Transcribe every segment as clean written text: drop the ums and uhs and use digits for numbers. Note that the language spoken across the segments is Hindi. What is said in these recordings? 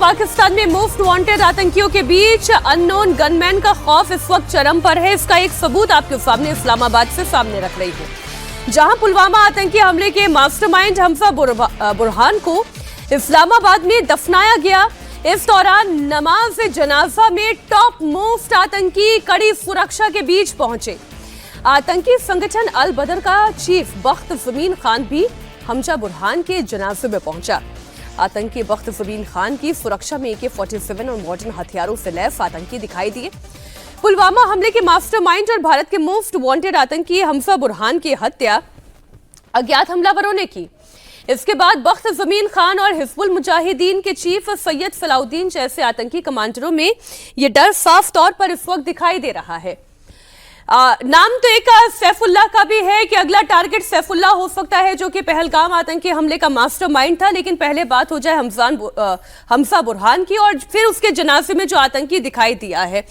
पाकिस्तान में मोस्ट वांटेड आतंकियों के बीच अननोन गनमैन का खौफ इस वक्त चरम पर है। इसका एक सबूत आपके सामने इस्लामाबाद से सामने रख रही हूं, जहां पुलवामा आतंकी हमले के मास्टरमाइंड हमजा बुरहान को इस्लामाबाद में दफनाया गया। इस दौरान नमाज जनाजा में टॉप मोस्ट आतंकी कड़ी सुरक्षा के बीच पहुंचे। आतंकी संगठन अल बदर का चीफ बख्त जमीन खान भी हमजा बुरहान के जनाजे में पहुंचा। आतंकी बख्त जमीन खान की सुरक्षा में AK-47 और मॉडर्न हथियारों से लैस आतंकी दिखाई दिए। पुलवामा हमले के मास्टरमाइंड और भारत के मोस्ट वांटेड आतंकी हमजा बुरहान की हत्या अज्ञात हमलावरों ने की। इसके बाद बख्त जमीन खान और हिजबुल मुजाहिदीन के चीफ सैयद सलाउद्दीन जैसे आतंकी कमांडरों में यह डर साफ तौर पर इस वक्त दिखाई दे रहा है। नाम तो एक सैफुल्लाह का भी है कि अगला टारगेट सैफुल्लाह हो सकता है, जो कि पहलगाम आतंकी हमले का मास्टरमाइंड था। लेकिन पहले बात हो जाए हमजा बुरहान की और फिर उसके जनाजे में जो आतंकी दिखाई दिया है।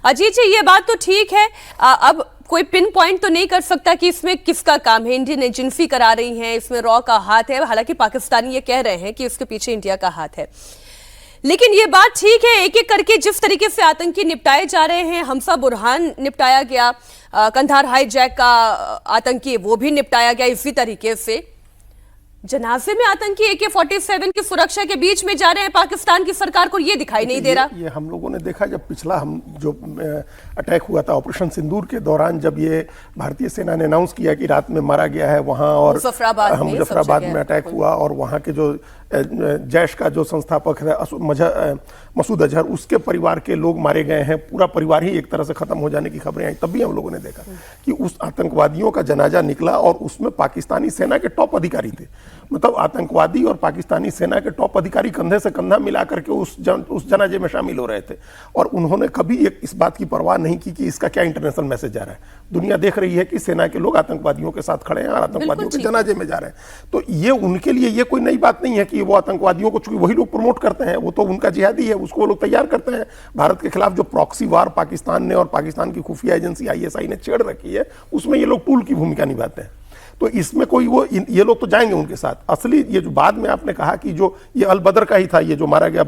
अजीत जी, ये बात तो ठीक है, अब कोई पिन पॉइंट तो नहीं कर सकता कि इसमें किसका काम है। इंडियन एजेंसी करा रही है, इसमें रॉ का हाथ है। हालांकि पाकिस्तानी ये कह रहे हैं कि इसके पीछे इंडिया का हाथ है। लेकिन ये बात ठीक है, एक एक करके जिस तरीके से आतंकी निपटाए जा रहे हैं, हमजा बुरहान निपटाया गया, कंधार हाईजैक का आतंकी वो भी निपटाया गया इसी तरीके से। जनाजे में आतंकी AK-47 की सुरक्षा के बीच में जा रहे हैं। पाकिस्तान की सरकार को ये दिखाई नहीं दे रहा। ये हम लोगों ने देखा जब पिछला जो अटैक हुआ था ऑपरेशन सिंदूर के दौरान, जब ये भारतीय सेना ने अनाउंस किया कि रात में मारा गया है वहां, और मुजफ्फराबाद में अटैक हुआ, और वहां के जो जैश का जो संस्थापक है मसूद अजहर, उसके परिवार के लोग मारे गए हैं, पूरा परिवार ही एक तरह से खत्म हो जाने की खबरें आई। तब भी हम लोगों ने देखा कि उस आतंकवादियों का जनाजा निकला और उसमें पाकिस्तानी सेना के टॉप अधिकारी थे। मतलब आतंकवादी और पाकिस्तानी सेना के टॉप अधिकारी कंधे से कंधा मिला करके उस जनाजे में शामिल हो रहे थे, और उन्होंने कभी इस बात की परवाह नहीं की कि इसका क्या इंटरनेशनल मैसेज जा रहा है। दुनिया देख रही है कि सेना के लोग आतंकवादियों के साथ खड़े हैं और आतंकवादियों के जनाजे में जा रहे हैं। तो ये उनके लिए ये कोई नई बात नहीं है कि वो आतंकवादियों को, चूंकि वही लोग प्रमोट करते हैं, वो तो उनका जिहादी है, उसको वो लोग तैयार करते हैं। भारत के खिलाफ जो प्रॉक्सी वार पाकिस्तान ने और पाकिस्तान की खुफिया एजेंसी ISI ने छेड़ रखी है, उसमें ये लोग टूल की भूमिका निभाते हैं। तो इसमें कोई ये लोग तो जाएंगे उनके साथ। असली ये जो बाद में आपने कहा कि जो ये अल बदर का ही था, ये जो मारा गया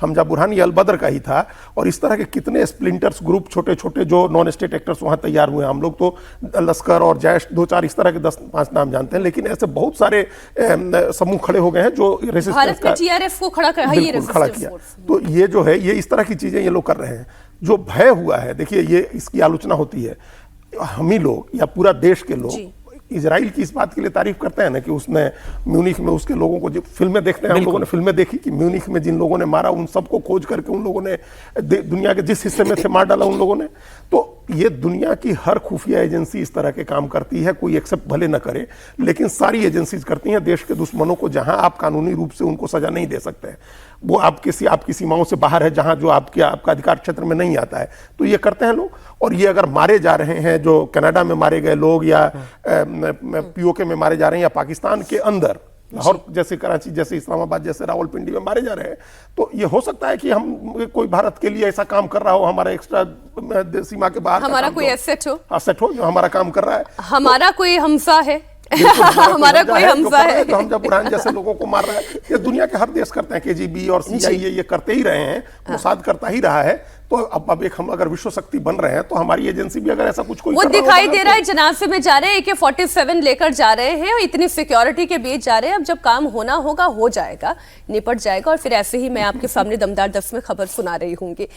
हमजा बुरहान, ये अल बदर का ही था। और इस तरह के कितने स्प्लिंटर्स ग्रुप, छोटे छोटे जो नॉन स्टेट एक्टर्स वहां तैयार हुए हैं। हम लोग तो लश्कर और जैश 2-4 इस तरह के 10-5 नाम जानते हैं, लेकिन ऐसे बहुत सारे समूह खड़े हो गए हैं जो रेजिस्टेंस का TRF को खड़ा किया। तो ये जो है, ये इस तरह की चीजें ये लोग कर रहे हैं। जो भय हुआ है, देखिए ये इसकी आलोचना होती है, हम ही लोग या पूरा देश के लोग इजराइल की इस बात के लिए तारीफ करते हैं ना कि उसने म्यूनिख में उसके लोगों को, जो फिल्में देखते हैं हम लोगों ने फिल्में देखी कि म्यूनिख में जिन लोगों ने मारा उन सबको खोज करके उन लोगों ने दुनिया के जिस हिस्से में थे मार डाला उन लोगों ने। तो ये दुनिया की हर खुफिया एजेंसी इस तरह के काम करती है, कोई एक्सेप्ट भले न करे, लेकिन सारी एजेंसीज करती हैं। देश के दुश्मनों को जहां आप कानूनी रूप से उनको सजा नहीं दे सकते, वो आपकी सीमाओं से बाहर है, जहां जो आपका अधिकार क्षेत्र में नहीं आता है, तो ये करते हैं लोग। और ये अगर मारे जा रहे हैं, जो कनाडा में मारे गए लोग या POK में मारे जा रहे हैं, या पाकिस्तान के अंदर लाहौर जैसे, कराची जैसे, इस्लामाबाद जैसे, रावलपिंडी में मारे जा रहे हैं, तो ये हो सकता है कि हम कोई भारत के लिए ऐसा काम कर रहा हो, हमारा एक्स्ट्रा सीमा के बाहर हमारा कोई एसेट हो जो हमारा काम कर रहा है, हमारा कोई हमजा है हमारा कोई हमजा है तो हमजा बुरहान जैसे लोगों को मार रहा है। ये दुनिया के हर देश करते हैं, KGB और CIA ये करते ही रहे हैं, मोसाद करता ही रहा है। तो अब एक हम अगर विश्व शक्ति बन रहे हैं, तो हमारी एजेंसी भी अगर ऐसा कुछ कोई वो दिखाई दे रहा है। जनाजे में जा रहे हैं, AK-47 लेकर जा रहे हैं और इतनी सिक्योरिटी के बीच जा रहे हैं। अब जब काम होना होगा हो जाएगा, निपट जाएगा, और फिर ऐसे ही मैं आपके सामने दमदार 10 में खबर सुना रही हूंगी।